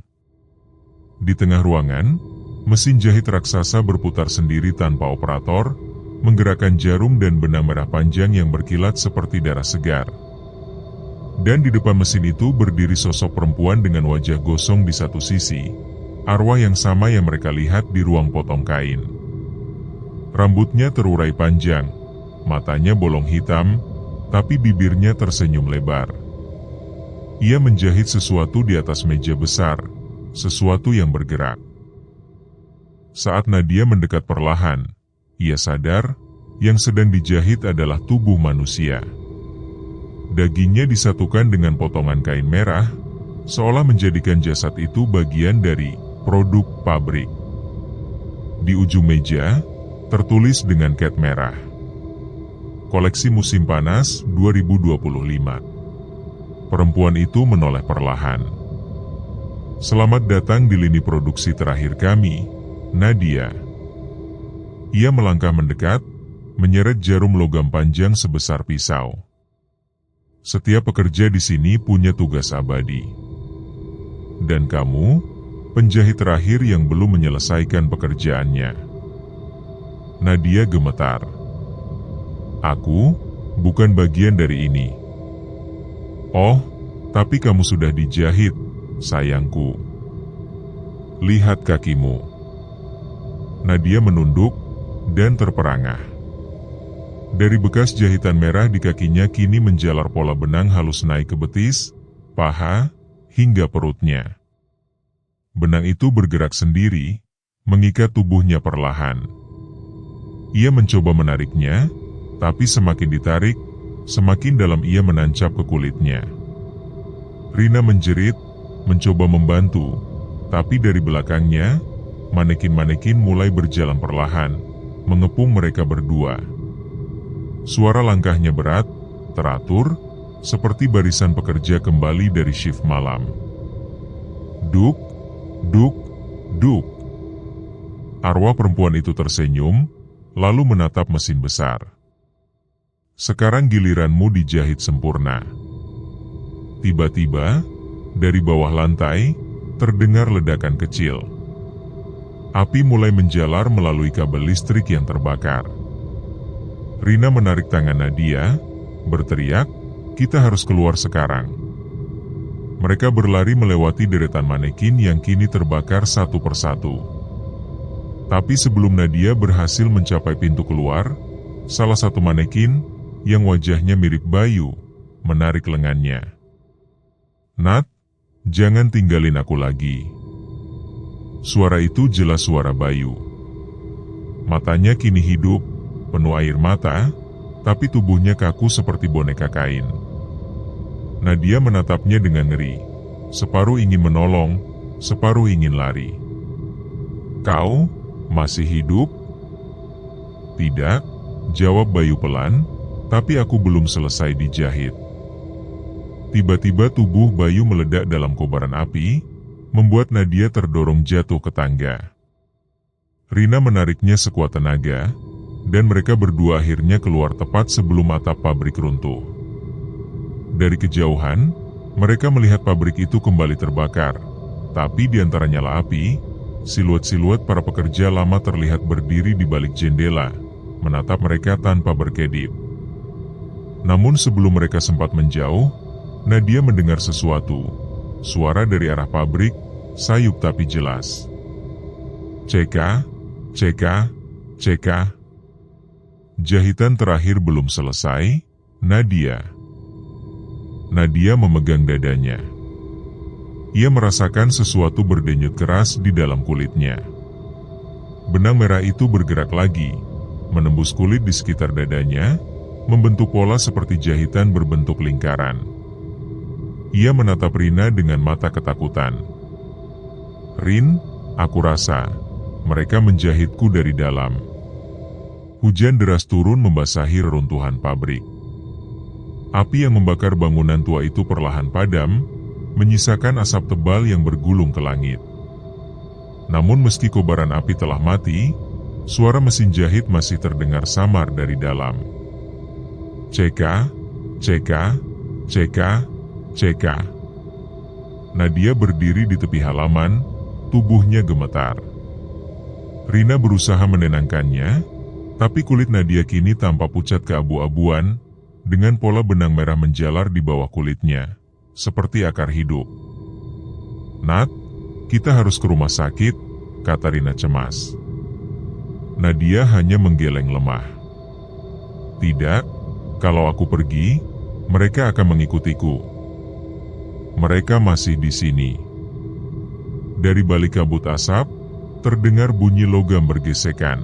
Di tengah ruangan, mesin jahit raksasa berputar sendiri tanpa operator, menggerakkan jarum dan benang merah panjang yang berkilat seperti darah segar. Dan di depan mesin itu berdiri sosok perempuan dengan wajah gosong di satu sisi, arwah yang sama yang mereka lihat di ruang potong kain. Rambutnya terurai panjang, matanya bolong hitam, tapi bibirnya tersenyum lebar. Ia menjahit sesuatu di atas meja besar, sesuatu yang bergerak. Saat Nadia mendekat perlahan, ia sadar yang sedang dijahit adalah tubuh manusia. Dagingnya disatukan dengan potongan kain merah, seolah menjadikan jasad itu bagian dari produk pabrik. Di ujung meja, tertulis dengan cat merah. Koleksi musim panas 2025. Perempuan itu menoleh perlahan. Selamat datang di lini produksi terakhir kami, Nadia. Ia melangkah mendekat, menyeret jarum logam panjang sebesar pisau. Setiap pekerja di sini punya tugas abadi. Dan kamu, penjahit terakhir yang belum menyelesaikan pekerjaannya. Nadia gemetar. Aku bukan bagian dari ini. Oh, tapi kamu sudah dijahit, sayangku. Lihat kakimu. Nadia menunduk dan terperangah. Dari bekas jahitan merah di kakinya kini menjalar pola benang halus naik ke betis, paha, hingga perutnya. Benang itu bergerak sendiri, mengikat tubuhnya perlahan. Ia mencoba menariknya, tapi semakin ditarik, semakin dalam ia menancap ke kulitnya. Rina menjerit, mencoba membantu, tapi dari belakangnya, manekin-manekin mulai berjalan perlahan, mengepung mereka berdua. Suara langkahnya berat, teratur, seperti barisan pekerja kembali dari shift malam. Duk, duk, duk. Arwah perempuan itu tersenyum, lalu menatap mesin besar. Sekarang giliranmu dijahit sempurna. Tiba-tiba, dari bawah lantai, terdengar ledakan kecil. Api mulai menjalar melalui kabel listrik yang terbakar. Rina menarik tangan Nadia, berteriak, "Kita harus keluar sekarang." Mereka berlari melewati deretan manekin yang kini terbakar satu persatu. Tapi sebelum Nadia berhasil mencapai pintu keluar, salah satu manekin, yang wajahnya mirip Bayu, menarik lengannya. "Nat, jangan tinggalin aku lagi." Suara itu jelas suara Bayu. Matanya kini hidup, penuh air mata, tapi tubuhnya kaku seperti boneka kain. Nadia menatapnya dengan ngeri, separuh ingin menolong, separuh ingin lari. "Kau masih hidup?" "Tidak," jawab Bayu pelan, "tapi aku belum selesai dijahit." Tiba-tiba tubuh Bayu meledak dalam kobaran api, membuat Nadia terdorong jatuh ke tangga. Rina menariknya sekuat tenaga, dan mereka berdua akhirnya keluar tepat sebelum atap pabrik runtuh. Dari kejauhan, mereka melihat pabrik itu kembali terbakar, tapi di antara nyala api, siluet-siluet para pekerja lama terlihat berdiri di balik jendela, menatap mereka tanpa berkedip. Namun sebelum mereka sempat menjauh, Nadia mendengar sesuatu, suara dari arah pabrik, sayup tapi jelas. Ceka, ceka, ceka. Jahitan terakhir belum selesai, Nadia memegang dadanya. Ia merasakan sesuatu berdenyut keras di dalam kulitnya. Benang merah itu bergerak lagi, menembus kulit di sekitar dadanya, membentuk pola seperti jahitan berbentuk lingkaran. Ia menatap Rina dengan mata ketakutan. "Rin, aku rasa mereka menjahitku dari dalam." Hujan deras turun membasahi reruntuhan pabrik. Api yang membakar bangunan tua itu perlahan padam, menyisakan asap tebal yang bergulung ke langit. Namun meski kobaran api telah mati, suara mesin jahit masih terdengar samar dari dalam. Ceka, ceka, ceka, ceka. Nadia berdiri di tepi halaman, tubuhnya gemetar. Rina berusaha menenangkannya, tapi kulit Nadia kini tampak pucat keabu-abuan, dengan pola benang merah menjalar di bawah kulitnya, seperti akar hidup. "Nat, kita harus ke rumah sakit," kata Rina cemas. Nadia hanya menggeleng lemah. "Tidak, kalau aku pergi, mereka akan mengikutiku. Mereka masih di sini." Dari balik kabut asap, terdengar bunyi logam bergesekan.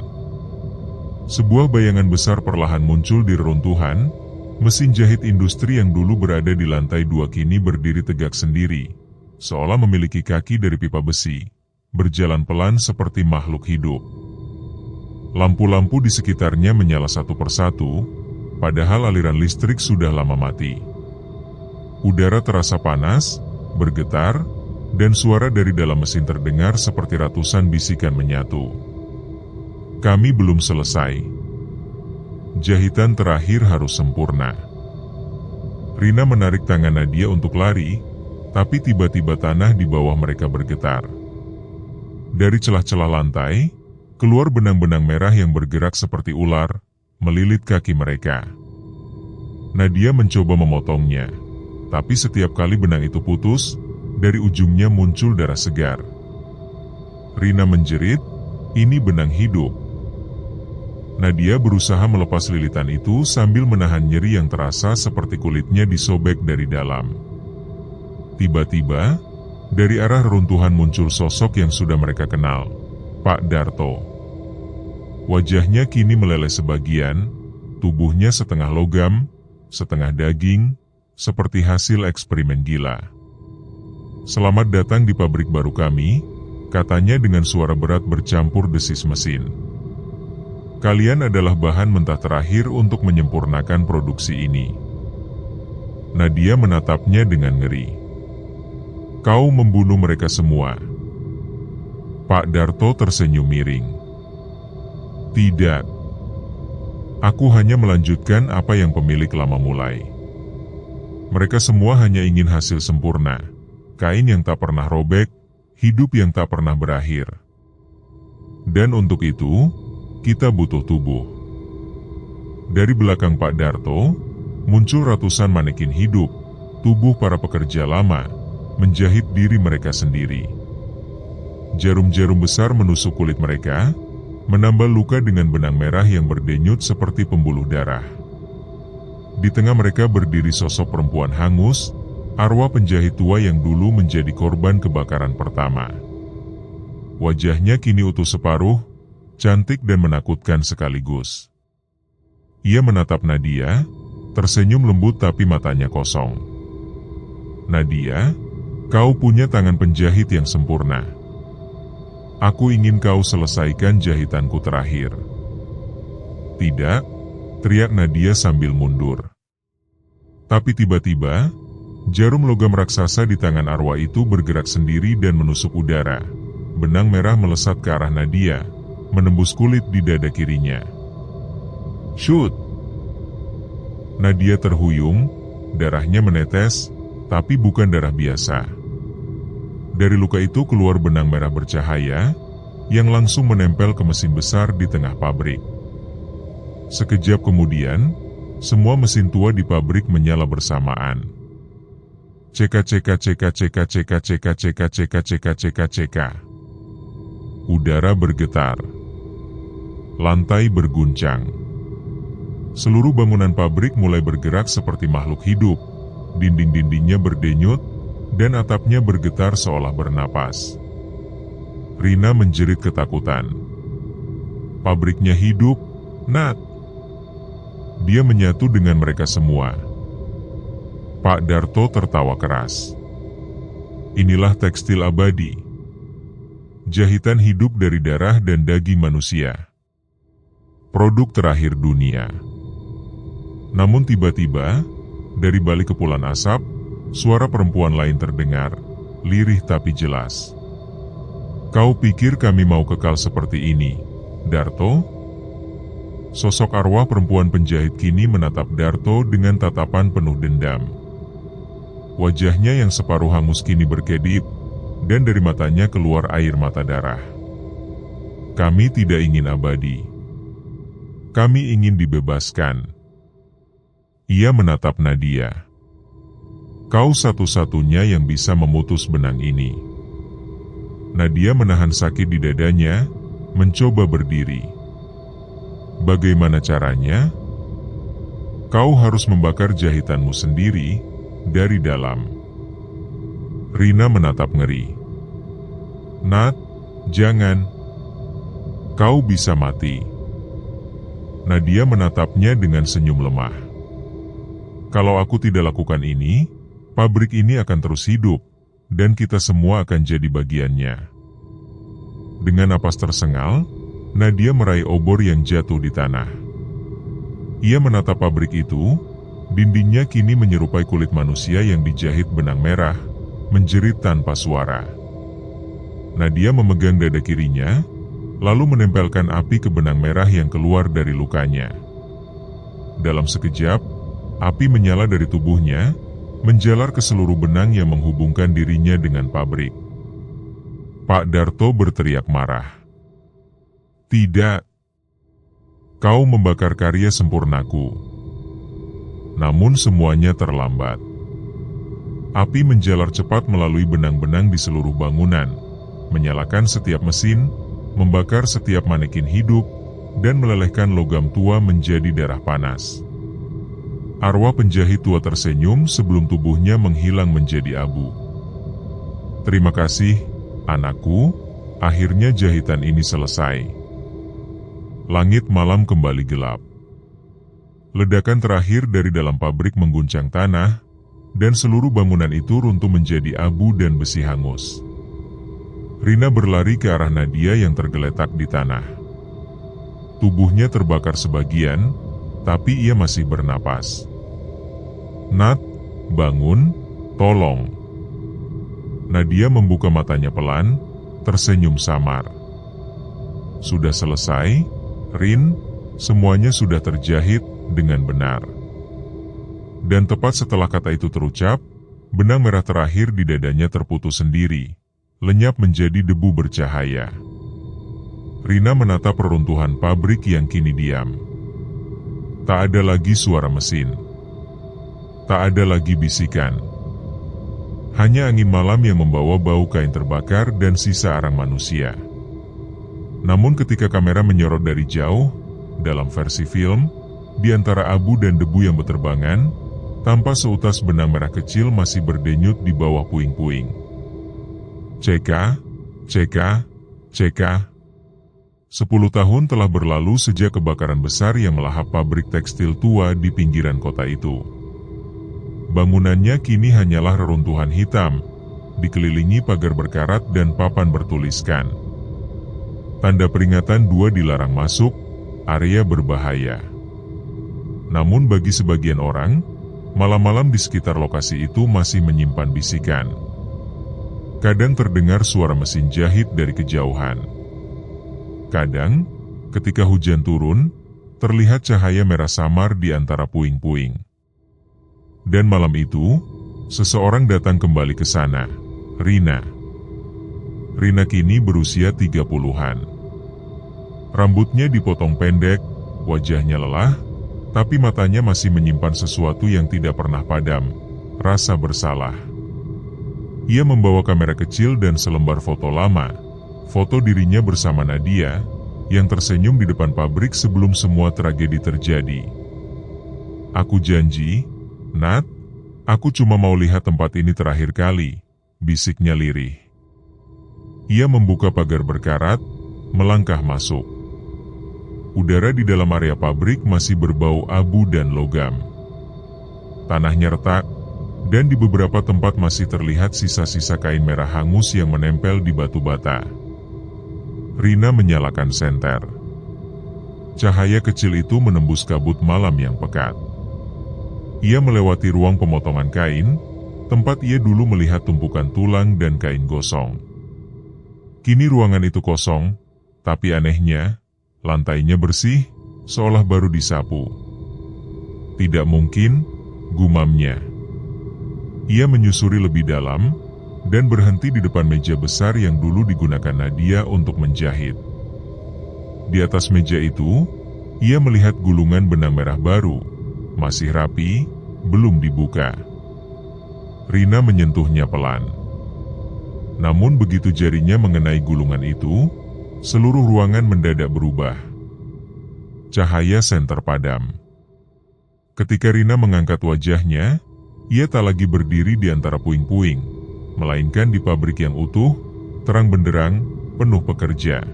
Sebuah bayangan besar perlahan muncul di reruntuhan. Mesin jahit industri yang dulu berada di lantai 2 kini berdiri tegak sendiri, seolah memiliki kaki dari pipa besi, berjalan pelan seperti makhluk hidup. Lampu-lampu di sekitarnya menyala satu persatu, padahal aliran listrik sudah lama mati. Udara terasa panas, bergetar, dan suara dari dalam mesin terdengar seperti ratusan bisikan menyatu. "Kami belum selesai. Jahitan terakhir harus sempurna." Rina menarik tangan Nadia untuk lari, tapi tiba-tiba tanah di bawah mereka bergetar. Dari celah-celah lantai, keluar benang-benang merah yang bergerak seperti ular, melilit kaki mereka. Nadia mencoba memotongnya, tapi setiap kali benang itu putus, dari ujungnya muncul darah segar. Rina menjerit, "Ini benang hidup." Nadia berusaha melepas lilitan itu sambil menahan nyeri yang terasa seperti kulitnya disobek dari dalam. Tiba-tiba, dari arah reruntuhan muncul sosok yang sudah mereka kenal, Pak Darto. Wajahnya kini meleleh sebagian, tubuhnya setengah logam, setengah daging, seperti hasil eksperimen gila. "Selamat datang di pabrik baru kami," katanya dengan suara berat bercampur desis mesin. "Kalian adalah bahan mentah terakhir untuk menyempurnakan produksi ini." Nadia menatapnya dengan ngeri. "Kau membunuh mereka semua." Pak Darto tersenyum miring. "Tidak. Aku hanya melanjutkan apa yang pemilik lama mulai. Mereka semua hanya ingin hasil sempurna, kain yang tak pernah robek, hidup yang tak pernah berakhir. Dan untuk itu, kita butuh tubuh." Dari belakang Pak Darto, muncul ratusan manekin hidup, tubuh para pekerja lama, menjahit diri mereka sendiri. Jarum-jarum besar menusuk kulit mereka, menambal luka dengan benang merah yang berdenyut seperti pembuluh darah. Di tengah mereka berdiri sosok perempuan hangus, arwah penjahit tua yang dulu menjadi korban kebakaran pertama. Wajahnya kini utuh separuh, cantik dan menakutkan sekaligus. Ia menatap Nadia, tersenyum lembut tapi matanya kosong. "Nadia, kau punya tangan penjahit yang sempurna. Aku ingin kau selesaikan jahitanku terakhir." "Tidak," teriak Nadia sambil mundur. Tapi tiba-tiba, jarum logam raksasa di tangan arwah itu bergerak sendiri dan menusuk udara. Benang merah melesat ke arah Nadia, menembus kulit di dada kirinya. "Shoot!" Nadia terhuyung, darahnya menetes, tapi bukan darah biasa. Dari luka itu keluar benang merah bercahaya, yang langsung menempel ke mesin besar di tengah pabrik. Sekejap kemudian, semua mesin tua di pabrik menyala bersamaan. Ceka ceka ceka ceka ceka ceka ceka ceka ceka ceka ceka. Udara bergetar. Lantai berguncang. Seluruh bangunan pabrik mulai bergerak seperti makhluk hidup. Dinding-dindingnya berdenyut, dan atapnya bergetar seolah bernapas. Rina menjerit ketakutan. Pabriknya hidup, Nat. Dia menyatu dengan mereka semua. Pak Darto tertawa keras. Inilah tekstil abadi. Jahitan hidup dari darah dan daging manusia. Produk terakhir dunia. Namun tiba-tiba, dari balik kepulan asap, suara perempuan lain terdengar, lirih tapi jelas. Kau pikir kami mau kekal seperti ini, Darto? Sosok arwah perempuan penjahit kini menatap Darto dengan tatapan penuh dendam. Wajahnya yang separuh hangus kini berkedip, dan dari matanya keluar air mata darah. Kami tidak ingin abadi. Kami ingin dibebaskan. Ia menatap Nadia. Kau satu-satunya yang bisa memutus benang ini. Nadia menahan sakit di dadanya, mencoba berdiri. Bagaimana caranya? Kau harus membakar jahitanmu sendiri, dari dalam. Rina menatap ngeri. Nat, jangan. Kau bisa mati. Nadia menatapnya dengan senyum lemah. Kalau aku tidak lakukan ini, pabrik ini akan terus hidup, dan kita semua akan jadi bagiannya. Dengan napas tersengal, Nadia meraih obor yang jatuh di tanah. Ia menatap pabrik itu. Dindingnya kini menyerupai kulit manusia yang dijahit benang merah, menjerit tanpa suara. Nadia memegang dada kirinya, lalu menempelkan api ke benang merah yang keluar dari lukanya. Dalam sekejap, api menyala dari tubuhnya, menjalar ke seluruh benang yang menghubungkan dirinya dengan pabrik. Pak Darto berteriak marah. Tidak. Kau membakar karya sempurnaku. Namun semuanya terlambat. Api menjalar cepat melalui benang-benang di seluruh bangunan, menyalakan setiap mesin, membakar setiap manekin hidup, dan melelehkan logam tua menjadi darah panas. Arwah penjahit tua tersenyum sebelum tubuhnya menghilang menjadi abu. Terima kasih, anakku, akhirnya jahitan ini selesai. Langit malam kembali gelap. Ledakan terakhir dari dalam pabrik mengguncang tanah, dan seluruh bangunan itu runtuh menjadi abu dan besi hangus. Rina berlari ke arah Nadia yang tergeletak di tanah. Tubuhnya terbakar sebagian, tapi ia masih bernapas. Nat, bangun, tolong. Nadia membuka matanya pelan, tersenyum samar. Sudah selesai, Rin, semuanya sudah terjahit dengan benar. Dan tepat setelah kata itu terucap, benang merah terakhir di dadanya terputus sendiri, lenyap menjadi debu bercahaya. Rina menatap reruntuhan pabrik yang kini diam. Tak ada lagi suara mesin. Tak ada lagi bisikan. Hanya angin malam yang membawa bau kain terbakar dan sisa arang manusia. Namun ketika kamera menyorot dari jauh, dalam versi film, di antara abu dan debu yang berterbangan, tanpa seutas benang merah kecil masih berdenyut di bawah puing-puing. Ceka, ceka, ceka. 10 tahun telah berlalu sejak kebakaran besar yang melahap pabrik tekstil tua di pinggiran kota itu. Bangunannya kini hanyalah reruntuhan hitam, dikelilingi pagar berkarat dan papan bertuliskan. Tanda peringatan 2 dilarang masuk, area berbahaya. Namun bagi sebagian orang, malam-malam di sekitar lokasi itu masih menyimpan bisikan. Kadang terdengar suara mesin jahit dari kejauhan. Kadang, ketika hujan turun, terlihat cahaya merah samar di antara puing-puing. Dan malam itu, seseorang datang kembali ke sana, Rina. Rina kini berusia 30-an. Rambutnya dipotong pendek, wajahnya lelah, tapi matanya masih menyimpan sesuatu yang tidak pernah padam, rasa bersalah. Ia membawa kamera kecil dan selembar foto lama, foto dirinya bersama Nadia, yang tersenyum di depan pabrik sebelum semua tragedi terjadi. "Aku janji, Nat, aku cuma mau lihat tempat ini terakhir kali," bisiknya lirih. Ia membuka pagar berkarat, melangkah masuk. Udara di dalam area pabrik masih berbau abu dan logam. Tanahnya retak, dan di beberapa tempat masih terlihat sisa-sisa kain merah hangus yang menempel di batu bata. Rina menyalakan senter. Cahaya kecil itu menembus kabut malam yang pekat. Ia melewati ruang pemotongan kain, tempat ia dulu melihat tumpukan tulang dan kain gosong. Kini ruangan itu kosong, tapi anehnya, lantainya bersih, seolah baru disapu. "Tidak mungkin," gumamnya. Ia menyusuri lebih dalam, dan berhenti di depan meja besar yang dulu digunakan Nadia untuk menjahit. Di atas meja itu, ia melihat gulungan benang merah baru, masih rapi, belum dibuka. Rina menyentuhnya pelan. Namun begitu jarinya mengenai gulungan itu, seluruh ruangan mendadak berubah. Cahaya senter padam. Ketika Rina mengangkat wajahnya, ia tak lagi berdiri di antara puing-puing, melainkan di pabrik yang utuh, terang benderang, penuh pekerja.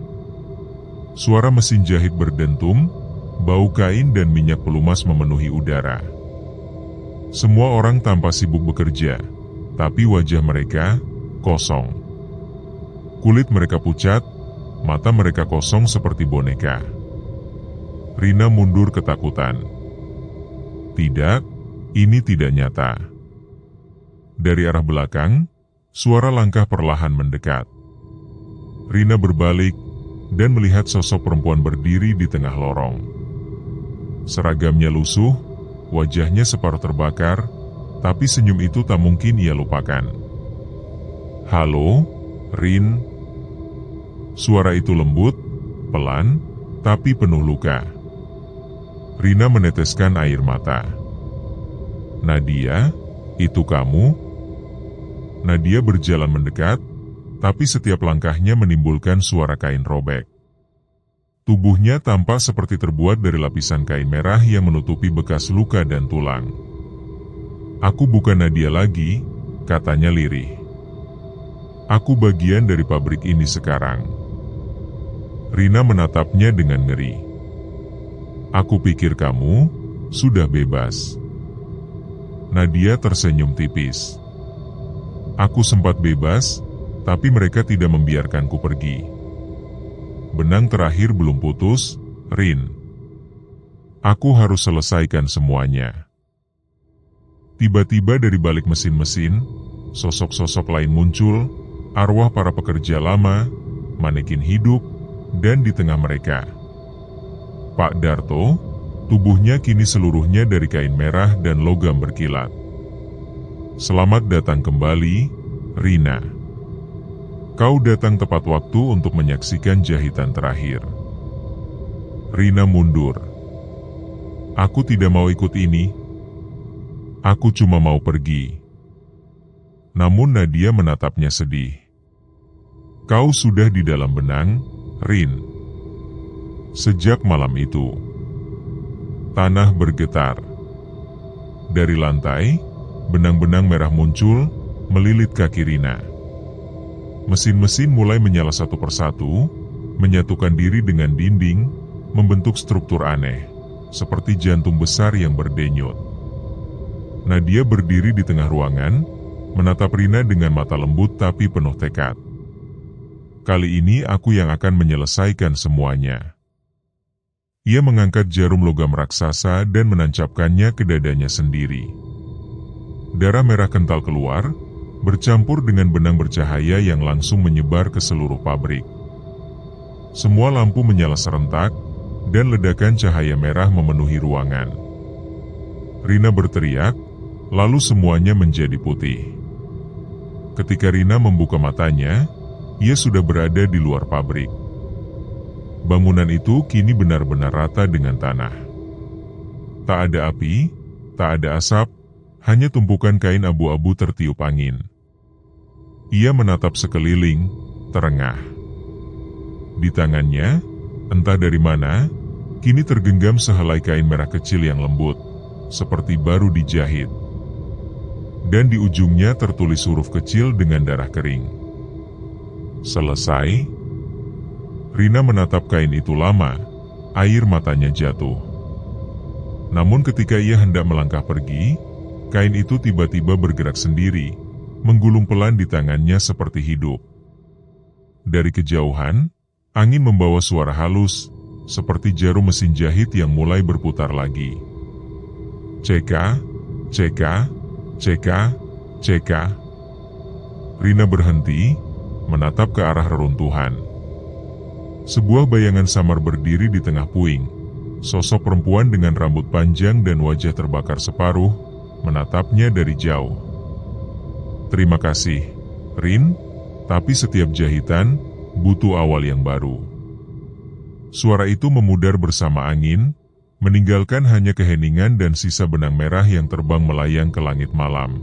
Suara mesin jahit berdentum, bau kain dan minyak pelumas memenuhi udara. Semua orang tampak sibuk bekerja, tapi wajah mereka kosong. Kulit mereka pucat, mata mereka kosong seperti boneka. Rina mundur ketakutan. Tidak, ini tidak nyata. Dari arah belakang, suara langkah perlahan mendekat. Rina berbalik dan melihat sosok perempuan berdiri di tengah lorong. Seragamnya lusuh, wajahnya separuh terbakar, tapi senyum itu tak mungkin ia lupakan. "Halo, Rin." Suara itu lembut, pelan, tapi penuh luka. Rina meneteskan air mata. "Nadia, itu kamu?" Nadia berjalan mendekat, tapi setiap langkahnya menimbulkan suara kain robek. Tubuhnya tampak seperti terbuat dari lapisan kain merah yang menutupi bekas luka dan tulang. "Aku bukan Nadia lagi," katanya lirih. "Aku bagian dari pabrik ini sekarang." Rina menatapnya dengan ngeri. "Aku pikir kamu sudah bebas." Nadia tersenyum tipis. "Aku sempat bebas, tapi mereka tidak membiarkanku pergi. Benang terakhir belum putus, Rin. Aku harus selesaikan semuanya." Tiba-tiba dari balik mesin-mesin, sosok-sosok lain muncul, arwah para pekerja lama, manekin hidup, dan di tengah mereka, Pak Darto, tubuhnya kini seluruhnya dari kain merah dan logam berkilat. "Selamat datang kembali, Rina. Kau datang tepat waktu untuk menyaksikan jahitan terakhir." Rina mundur. "Aku tidak mau ikut ini. Aku cuma mau pergi." Namun Nadia menatapnya sedih. "Kau sudah di dalam benang, Rin." Sejak malam itu, tanah bergetar. Dari lantai, benang-benang merah muncul, melilit kaki Rina. Mesin-mesin mulai menyala satu persatu, menyatukan diri dengan dinding, membentuk struktur aneh, seperti jantung besar yang berdenyut. Nadia berdiri di tengah ruangan, menatap Rina dengan mata lembut tapi penuh tekad. "Kali ini aku yang akan menyelesaikan semuanya." Ia mengangkat jarum logam raksasa dan menancapkannya ke dadanya sendiri. Darah merah kental keluar, bercampur dengan benang bercahaya yang langsung menyebar ke seluruh pabrik. Semua lampu menyala serentak, dan ledakan cahaya merah memenuhi ruangan. Rina berteriak, lalu semuanya menjadi putih. Ketika Rina membuka matanya, ia sudah berada di luar pabrik. Bangunan itu kini benar-benar rata dengan tanah. Tak ada api, tak ada asap, hanya tumpukan kain abu-abu tertiup angin. Ia menatap sekeliling, terengah. Di tangannya, entah dari mana, kini tergenggam sehelai kain merah kecil yang lembut, seperti baru dijahit. Dan di ujungnya tertulis huruf kecil dengan darah kering. Selesai. Rina menatap kain itu lama, air matanya jatuh. Namun ketika ia hendak melangkah pergi, kain itu tiba-tiba bergerak sendiri, menggulung pelan di tangannya seperti hidup. Dari kejauhan, angin membawa suara halus, seperti jarum mesin jahit yang mulai berputar lagi. Ceka, ceka, ceka, ceka. Rina berhenti, menatap ke arah reruntuhan. Sebuah bayangan samar berdiri di tengah puing. Sosok perempuan dengan rambut panjang dan wajah terbakar separuh, menatapnya dari jauh. Terima kasih, Rin, tapi setiap jahitan butuh awal yang baru. Suara itu memudar bersama angin, meninggalkan hanya keheningan dan sisa benang merah yang terbang melayang ke langit malam.